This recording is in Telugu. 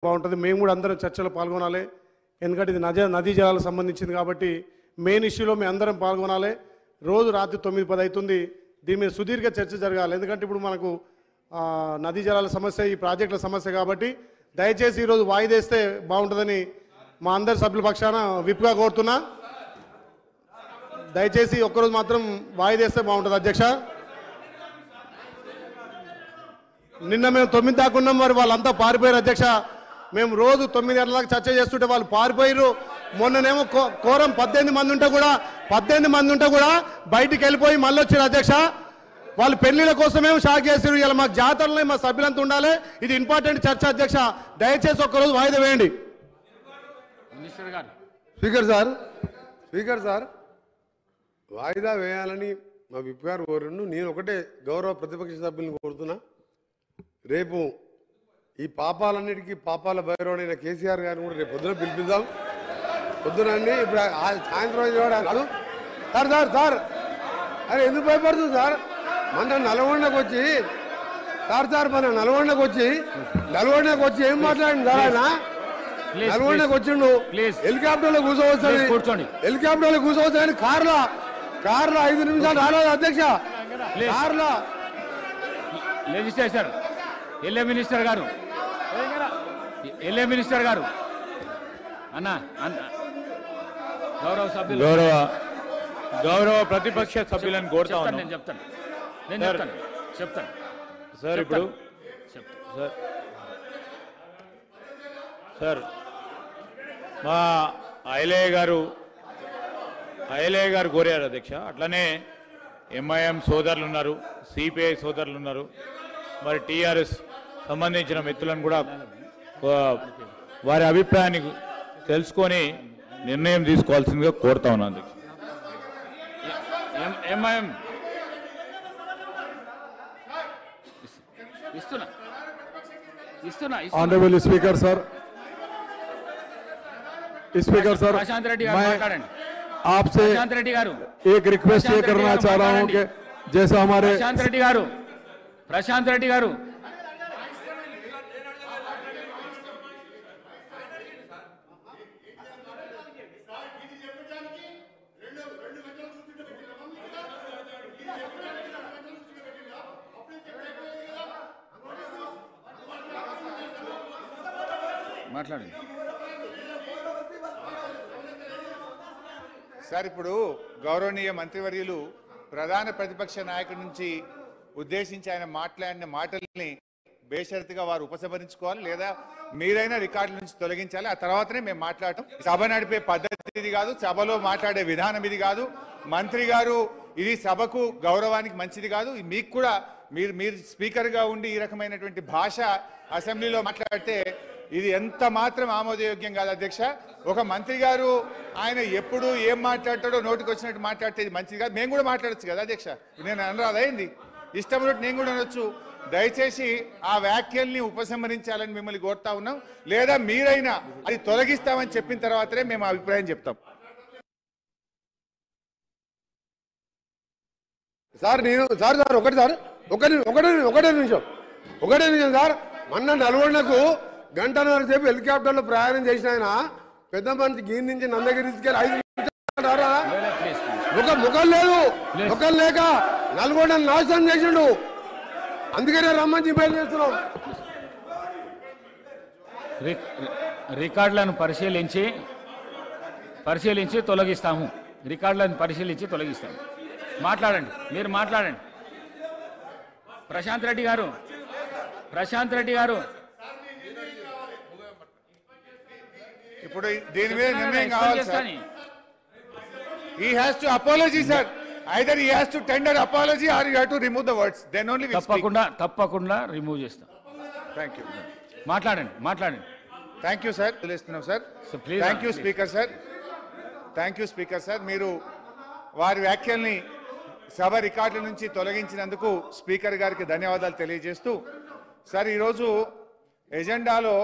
బాగుంటుంది. మేము కూడా అందరం చర్చలో పాల్గొనాలి. ఎందుకంటే ఇది నదీ జలాలకు సంబంధించింది కాబట్టి మెయిన్ ఇష్యూలో మేము అందరం పాల్గొనాలి. రోజు రాత్రి 9-10 అవుతుంది. దీని మీద సుదీర్ఘ చర్చ జరగాలి. ఎందుకంటే ఇప్పుడు మనకు నదీ జలాల సమస్య, ఈ ప్రాజెక్టుల సమస్య కాబట్టి దయచేసి ఈరోజు వాయిదేస్తే బాగుంటుందని మా అందరి సభ్యుల పక్షాన విప్గా కోరుతున్నా. దయచేసి ఒక్కరోజు మాత్రం వాయిదేస్తే బాగుంటుంది అధ్యక్ష. నిన్న మేము 9 దాకా ఉన్నాం, మరి వాళ్ళంతా పారిపోయారు అధ్యక్ష. మేము రోజు 9 గంటల దాకా చర్చ చేస్తుంటే వాళ్ళు పారిపోయారు. మొన్ననేమో కోరం 18 మంది ఉంటే కూడా బయటికి వెళ్ళిపోయి మళ్ళీ వచ్చారు అధ్యక్ష. వాళ్ళు పెళ్లిళ్ళ కోసమేమో షాక్ చేశారు. ఇలా మాకు జాతరలో మా సభ్యులంతా ఉండాలి. ఇది ఇంపార్టెంట్ చర్చ అధ్యక్ష. దయచేసి ఒక్కరోజు వాయిదా వేయండి. స్పీకర్ సార్ వాయిదా వేయాలని మా విప్ గారు కోరును. నేను ఒకటే గౌరవ ప్రతిపక్ష సభ్యులను కోరుతున్నా, రేపు ఈ పాపాలన్నిటికీ పాపాల భైరవుడైన కేసీఆర్ గారిని కూడా రేపు పొద్దున పిలిపిద్దాం. పొద్దునండి ఇప్పుడు సాయంత్రం సార్ అరే ఎందుకు భయపడుతుంది సార్? మన నల్గొండకు వచ్చి నల్గొండకు వచ్చి ఏం మాట్లాడింది సార్? ఆయన నల్గొండకు వచ్చిండు, హెలికాప్టర్లో కూర్చోవచ్చని కార్లో 5 నిమిషాలు రాలేదు అధ్యక్ష. కార్లో లెజిస్లేచర్ ఎల్ఏ మినిస్టర్ గారు అన్న గౌరవ ప్రతిపక్ష సభ్యులను కోరుతా ఉన్నాను. నేను చెప్తాను సార్. ఇప్పుడు సార్ మా ఐలయ్య గారు కోరారు అధ్యక్ష. అట్లనే ఎంఐఎం సోదరులు ఉన్నారు, సిపిఐ సోదరులు ఉన్నారు, మరి టీఆర్ఎస్ సంబంధించిన మిత్రులను కూడా వారి అభిప్రాయాన్ని తెలుసుకొని నిర్ణయం తీసుకోవాల్సిందిగా కోరుతా ఉన్నాను అధ్యక్ష. ఎంఐఎం ఇస్తున్నా ऑनरेबल स्पीकर सर प्रशांत रेड्डी गारू माట్లాడండి. आपसे प्रशांत रेड्डी गारू एक रिक्वेस्ट ये करना चाह रहा हूं कि जैसा हमारे प्रशांत रेड्डी गारू మాట్లాడండి సార్. ఇప్పుడు గౌరవనీయ మంత్రివర్యులు ప్రధాన ప్రతిపక్ష నాయకుడి నుంచి ఉద్దేశించి ఆయన మాట్లాడిన మాటల్ని బేషరతుగా వారు ఉపసంహరించుకోవాలి, లేదా మీరైనా రికార్డుల నుంచి తొలగించాలి. ఆ తర్వాతనే మేము మాట్లాడటం. సభ నడిపే పద్ధతి ఇది కాదు, సభలో మాట్లాడే విధానం ఇది కాదు. మంత్రి గారు ఇది సభకు గౌరవానికి మంచిది కాదు. మీకు కూడా మీరు స్పీకర్గా ఉండి ఈ రకమైనటువంటి భాష అసెంబ్లీలో మాట్లాడితే ఇది ఎంత మాత్రం ఆమోదయోగ్యం కాదు అధ్యక్ష. ఒక మంత్రి గారు ఆయన ఎప్పుడు ఏం మాట్లాడతాడో నోటికి వచ్చినట్టు మాట్లాడితే ఇది మంచిది కాదు. మేము కూడా మాట్లాడచ్చు కదా అధ్యక్ష. నేను అనరాదైంది ఇష్టం ఉన్నట్టు నేను కూడా అనొచ్చు. దయచేసి ఆ వ్యాఖ్యల్ని ఉపసంహరించాలని మిమ్మల్ని కోరుతా ఉన్నాం, లేదా మీరైనా అది తొలగిస్తామని చెప్పిన తర్వాతనే మేము అభిప్రాయం చెప్తాం. సార్ ఒకటే నిమిషం సార్. మొన్న నల్గొండకు గంటన్నర సేపు హెలికాప్టర్లో ప్రయాణం చేసిన ఆయన పెద్ద మనిషి గీన్ నుంచి నందగిరి తీసుకెళ్ళి 5 నిమిషాలు ముఖం లేక నల్గొండ నాశనం చేసిండు. అందుకనే రమ్మని బయలుదేరుతున్నాం. రికార్డులను పరిశీలించి తొలగిస్తాము. మాట్లాడండి, మీరు మాట్లాడండి. ప్రశాంత్ రెడ్డి గారు ఇప్పుడు దీని మీద నిర్ణయం కావాలి sir. He has to apology, sir. Either he has to tender apology or you have to remove the words. Then only we speak. తప్పకుండా రిమూవ్ చేస్తాం. Thank you. మాట్లాడండి. Thank you, sir. తెలుస్తున్నాం sir. Thank you, speaker sir. మీరు వారి వ్యాఖ్యల్ని సభ రికార్డుల నుంచి తొలగించినందుకు స్పీకర్ గారికి ధన్యవాదాలు తెలియజేస్తూ, సార్ ఈరోజు ఎజెండాలో